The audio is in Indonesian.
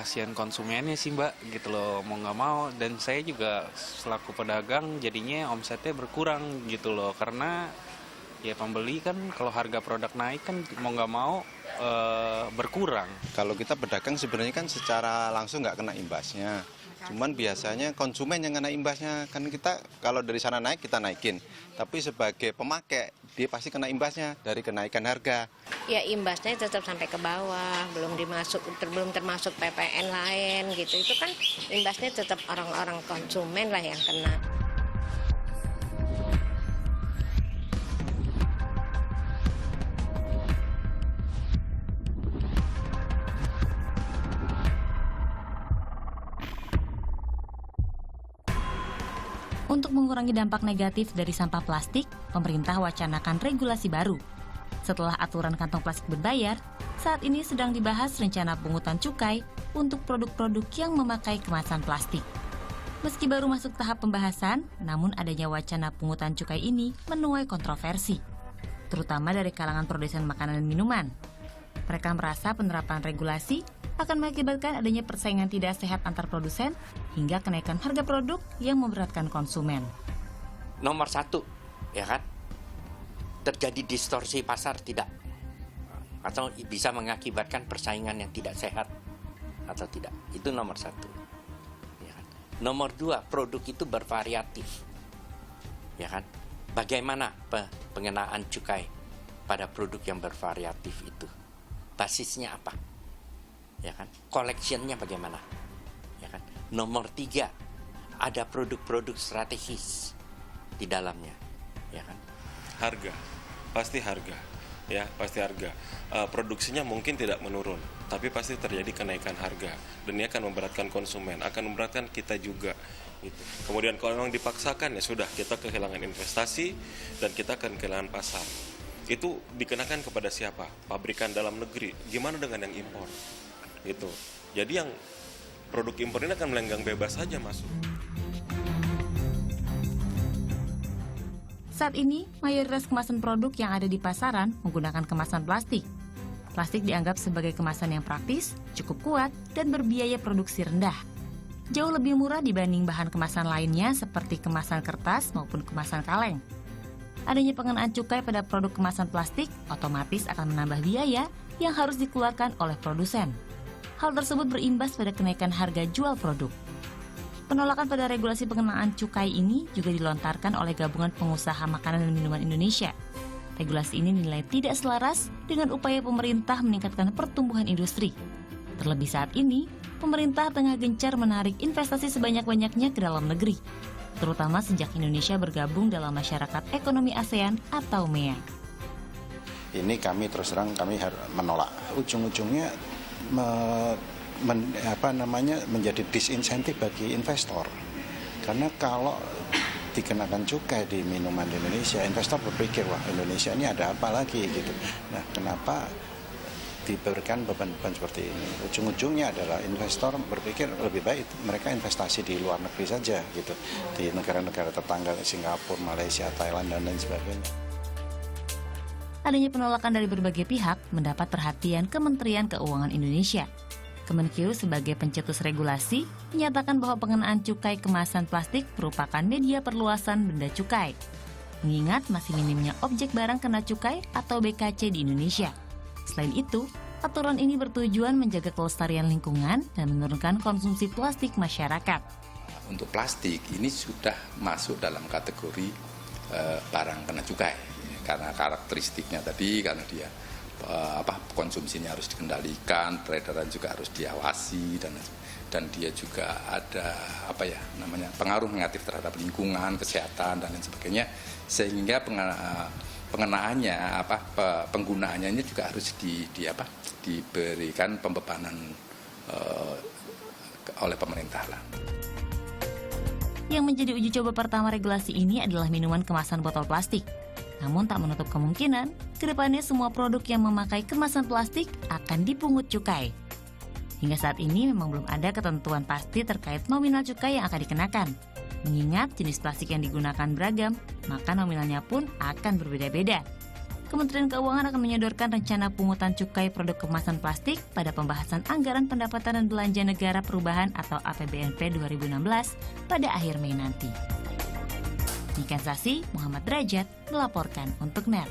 kasihan konsumennya sih Mbak, gitu loh, mau nggak mau. Dan saya juga selaku pedagang jadinya omsetnya berkurang gitu loh, karena ya pembeli kan kalau harga produk naik kan mau nggak mau berkurang. Kalau kita pedagang sebenarnya kan secara langsung nggak kena imbasnya. Cuman biasanya konsumen yang kena imbasnya. Kan kita kalau dari sana naik kita naikin. Tapi sebagai pemakai dia pasti kena imbasnya dari kenaikan harga. Ya imbasnya tetap sampai ke bawah, belum termasuk PPN lain gitu. Itu kan imbasnya tetap orang-orang konsumen lah yang kena. Untuk mengurangi dampak negatif dari sampah plastik, pemerintah wacanakan regulasi baru. Setelah aturan kantong plastik berbayar, saat ini sedang dibahas rencana pungutan cukai untuk produk-produk yang memakai kemasan plastik. Meski baru masuk tahap pembahasan, namun adanya wacana pungutan cukai ini menuai kontroversi, terutama dari kalangan produsen makanan dan minuman. Mereka merasa penerapan regulasi akan mengakibatkan adanya persaingan tidak sehat antar produsen hingga kenaikan harga produk yang memberatkan konsumen. Nomor satu, ya kan, terjadi distorsi pasar tidak, atau bisa mengakibatkan persaingan yang tidak sehat atau tidak. Itu nomor satu. Ya kan? Nomor dua, produk itu bervariatif, ya kan. Bagaimana pengenaan cukai pada produk yang bervariatif itu? Basisnya apa? Ya kan, collectionnya bagaimana, ya kan. Nomor tiga, ada produk-produk strategis di dalamnya, ya kan. Harga, pasti harga, ya pasti harga. Produksinya mungkin tidak menurun, tapi pasti terjadi kenaikan harga, dan ini akan memberatkan konsumen, akan memberatkan kita juga. Gitu. Kemudian kalau memang dipaksakan ya sudah, kita kehilangan investasi dan kita akan kehilangan pasar. Itu dikenakan kepada siapa? Pabrikan dalam negeri. Gimana dengan yang impor? Gitu. Jadi yang produk impor ini akan melenggang bebas saja masuk. Saat ini, mayoritas kemasan produk yang ada di pasaran menggunakan kemasan plastik. Plastik dianggap sebagai kemasan yang praktis, cukup kuat, dan berbiaya produksi rendah. Jauh lebih murah dibanding bahan kemasan lainnya seperti kemasan kertas maupun kemasan kaleng. Adanya pengenaan cukai pada produk kemasan plastik otomatis akan menambah biaya yang harus dikeluarkan oleh produsen. Hal tersebut berimbas pada kenaikan harga jual produk. Penolakan pada regulasi pengenaan cukai ini juga dilontarkan oleh Gabungan Pengusaha Makanan dan Minuman Indonesia. Regulasi ini dinilai tidak selaras dengan upaya pemerintah meningkatkan pertumbuhan industri. Terlebih saat ini, pemerintah tengah gencar menarik investasi sebanyak-banyaknya ke dalam negeri, terutama sejak Indonesia bergabung dalam Masyarakat Ekonomi ASEAN atau MEA. Ini kami terus terang kami menolak. Ujung-ujungnya menjadi disinsentif bagi investor. Karena kalau dikenakan cukai di minuman di Indonesia, investor berpikir, wah Indonesia ini ada apa lagi gitu. Nah, kenapa diberikan beban-beban seperti ini? Ujung-ujungnya adalah investor berpikir lebih baik mereka investasi di luar negeri saja gitu, di negara-negara tetangga Singapura, Malaysia, Thailand dan lain sebagainya. Adanya penolakan dari berbagai pihak mendapat perhatian Kementerian Keuangan Indonesia. Kemenkeu sebagai pencetus regulasi menyatakan bahwa pengenaan cukai kemasan plastik merupakan media perluasan benda cukai, mengingat masih minimnya objek barang kena cukai atau BKC di Indonesia. Selain itu, aturan ini bertujuan menjaga kelestarian lingkungan dan menurunkan konsumsi plastik masyarakat. Untuk plastik ini sudah masuk dalam kategori barang kena cukai, karena karakteristiknya tadi, karena dia konsumsinya harus dikendalikan, peredaran juga harus diawasi, dan dia juga ada pengaruh negatif terhadap lingkungan, kesehatan dan lain sebagainya, sehingga pengenaannya penggunaannya ini juga harus diberikan pembebanan oleh pemerintah lah. Yang menjadi uji coba pertama regulasi ini adalah minuman kemasan botol plastik. Namun tak menutup kemungkinan, kedepannya semua produk yang memakai kemasan plastik akan dipungut cukai. Hingga saat ini memang belum ada ketentuan pasti terkait nominal cukai yang akan dikenakan. Mengingat jenis plastik yang digunakan beragam, maka nominalnya pun akan berbeda-beda. Kementerian Keuangan akan menyodorkan rencana pungutan cukai produk kemasan plastik pada pembahasan Anggaran Pendapatan dan Belanja Negara Perubahan atau APBNP 2016 pada akhir Mei nanti. Niken Sasi, Muhammad Derajat melaporkan untuk NET.